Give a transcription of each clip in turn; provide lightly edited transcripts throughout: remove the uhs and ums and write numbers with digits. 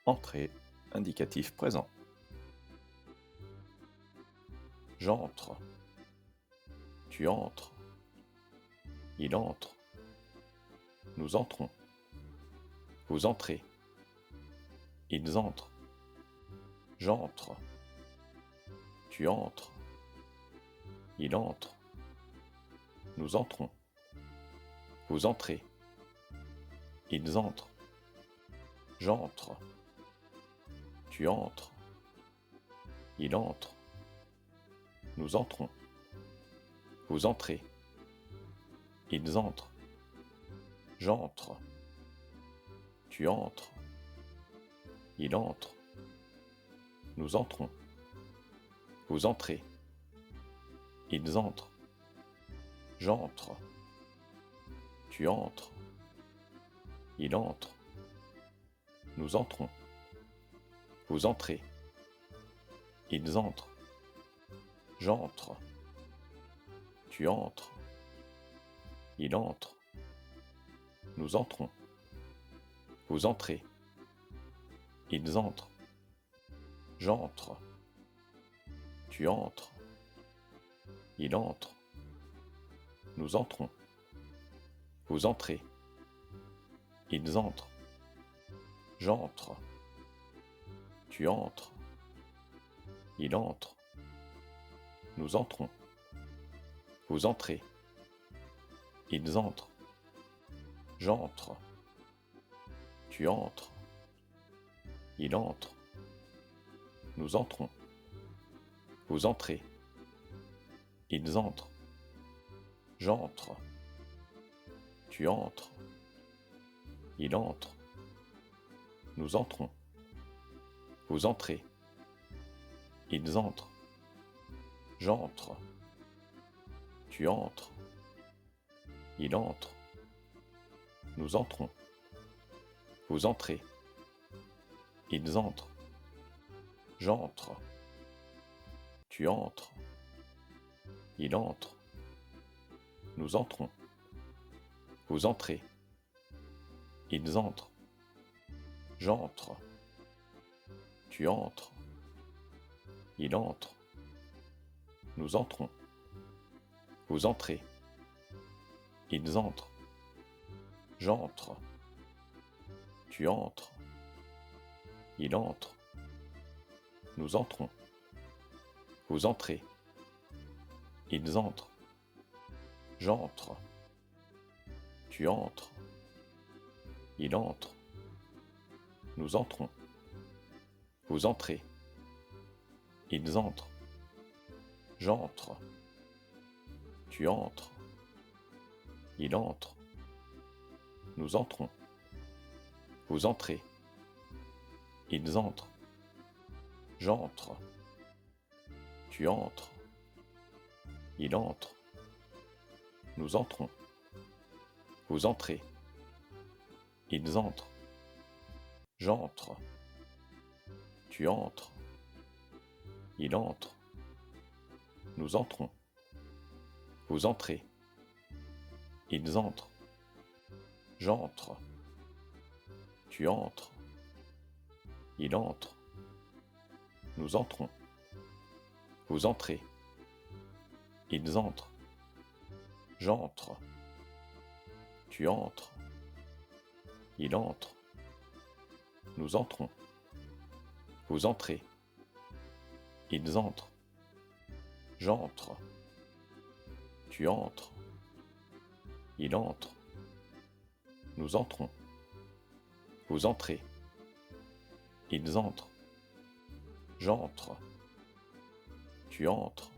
Entrée, indicatif présent. J'entre. Tu entres. Il entre. Nous entrons. Vous entrez. Ils entrent. J'entre. Tu entres. Il entre. Nous entrons. Vous entrez. Ils entrent. J'entre. Tu entres. Il entre. Nous entrons. Vous entrez. Ils entrent. J'entre. Tu entres. Il entre. Nous entrons. Vous entrez. Ils entrent. J'entre. Tu entres. Il entre. Nous entrons. Vous entrez. Ils entrent. J'entre. Tu entres. Il entre. Nous entrons. Vous entrez. Ils entrent. J'entre. Tu entres. Il entre. Nous entrons. Vous entrez. Ils entrent. J'entre. Tu entres. Il entre. Nous entrons. Vous entrez. Ils entrent. J'entre. Tu entres. Il entre. Nous entrons. Vous entrez. Ils entrent. J'entre. Tu entres. Il entre. Nous entrons. Vous entrez. Ils entrent. J'entre. Tu entres. Il entre. Nous entrons. Vous entrez. Ils entrent. J'entre. Tu entres. Il entre. Nous entrons. Vous entrez. Ils entrent. J'entre. Tu entres. Il entre. Nous entrons. Vous entrez. Ils entrent. J'entre. Tu entres. Il entre. Nous entrons. Vous entrez. Ils entrent. J'entre. Tu entres. Il entre. Nous entrons. Vous entrez. Ils entrent. J'entre. Tu entres. Il entre. Nous entrons. Vous entrez. Ils entrent. J'entre. Tu entres. Il entre. Nous entrons. Vous entrez. Ils entrent. J'entre. Tu entres. Il entre. Nous entrons. Vous entrez. Ils entrent. J'entre. Tu entres. Il entre. Nous entrons. Vous entrez. Ils entrent. J'entre. Tu entres. Il entre. Nous entrons. Vous entrez. Ils entrent. J'entre. Tu entres. Il entre. Nous entrons. Vous entrez. Ils entrent. J'entre. Tu entres.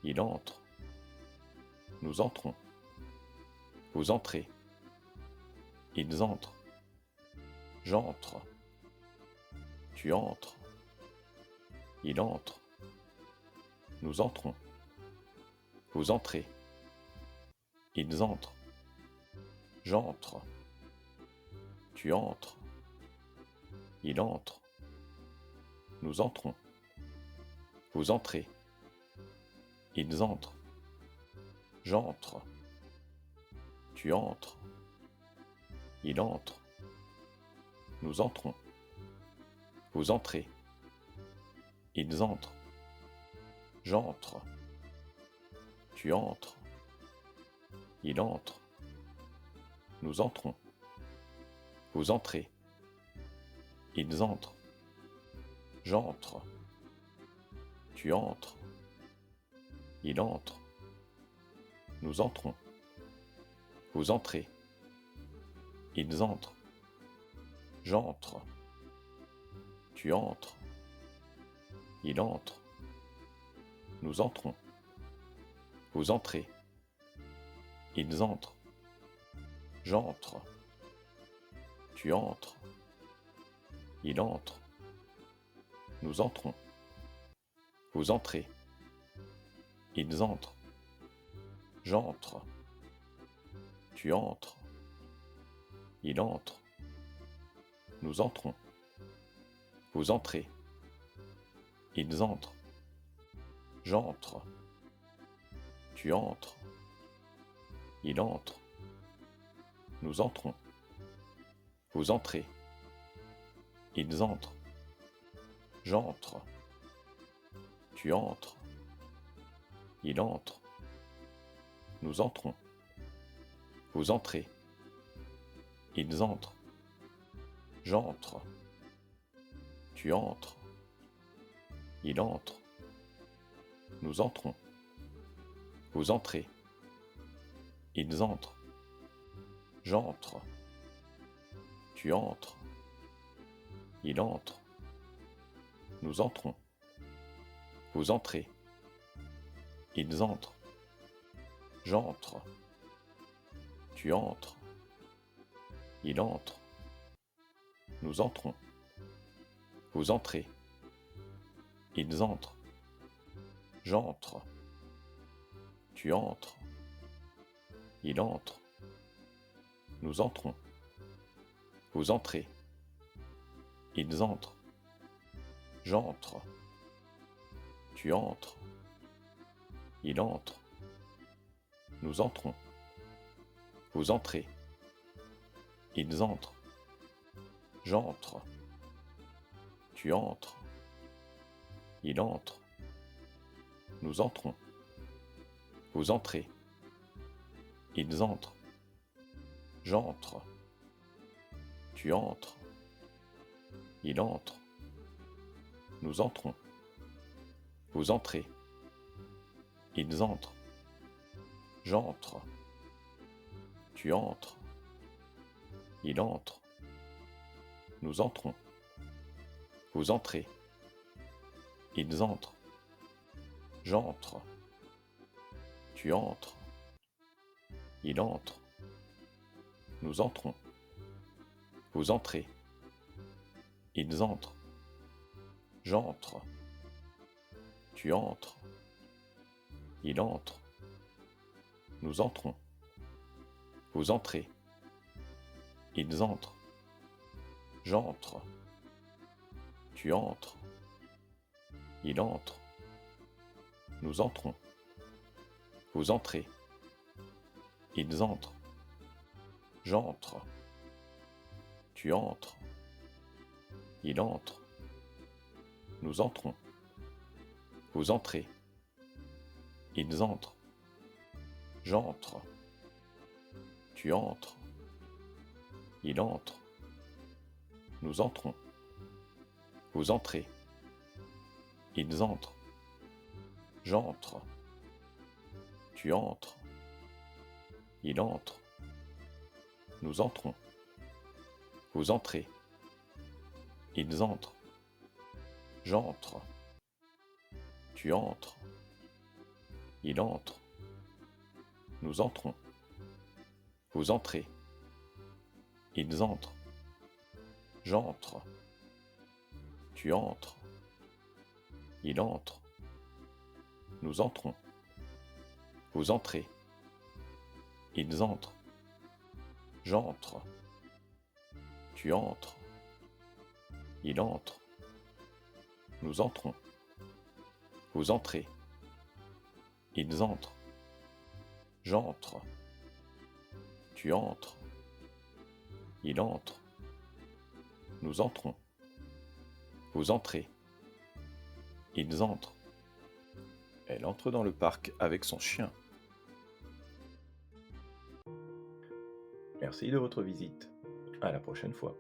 Il entre. Nous entrons. Vous entrez. Ils entrent. J'entre. Tu entres. Il entre. Nous entrons. Vous entrez. Ils entrent. J'entre. Tu entres. Il entre. Nous entrons. Vous entrez. Ils entrent. J'entre. Tu entres. Il entre. Nous entrons. Vous entrez. Ils entrent. J'entre. Tu entres. Il entre. Nous entrons. Vous entrez. Ils entrent. J'entre. Tu entres. Il entre. Nous entrons. Vous entrez. Ils entrent. J'entre. Tu entres. Il entre. Nous entrons. Vous entrez. Ils entrent. J'entre. Tu entres. Il entre. Nous entrons. Vous entrez. Ils entrent. J'entre. Tu entres. Il entre. Nous entrons. Vous entrez. Ils entrent. J'entre. Tu entres. Il entre. Nous entrons. Vous entrez. Ils entrent. J'entre. Tu entres. Il entre. Nous entrons. Vous entrez. Ils entrent. J'entre. Tu entres. Il entre. Nous entrons. Vous entrez. Ils entrent. J'entre. Tu entres. Il entre. Nous entrons. Vous entrez. Ils entrent. J'entre. Tu entres. Il entre. Nous entrons. Vous entrez. Ils entrent. J'entre. Tu entres. Il entre. Nous entrons. Vous entrez. Ils entrent. J'entre. Tu entres. Il entre. Nous entrons. Vous entrez. Ils entrent. J'entre. Tu entres. Il entre. Nous entrons. Vous entrez. Ils entrent. J'entre. Tu entres. Il entre. Nous entrons. Vous entrez. Ils entrent. J'entre. Tu entres. Il entre. Nous entrons. Vous entrez. Ils entrent. J'entre. Tu entres. Il entre. Nous entrons. Vous entrez. Ils entrent. J'entre. Tu entres. Il entre. Nous entrons. Vous entrez. Ils entrent. J'entre. Tu entres. Il entre. Nous entrons. Vous entrez. Ils entrent. J'entre. Tu entres. Il entre. Nous entrons. Vous entrez. Ils entrent. J'entre. Tu entres. Il entre. Nous entrons. Vous entrez. Ils entrent. J'entre. Tu entres. Il entre. Nous entrons. Vous entrez. Ils entrent. J'entre. Tu entres. Il entre. Nous entrons. Vous entrez. Ils entrent. J'entre. Tu entres. Il entre. Nous entrons. Vous entrez. Ils entrent. J'entre. Tu entres. Il entre. Nous entrons. Vous entrez. Ils entrent. J'entre. Tu entres. Il entre. Nous entrons. Vous entrez. Ils entrent. Elle entre dans le parc avec son chien. Merci de votre visite. À la prochaine fois.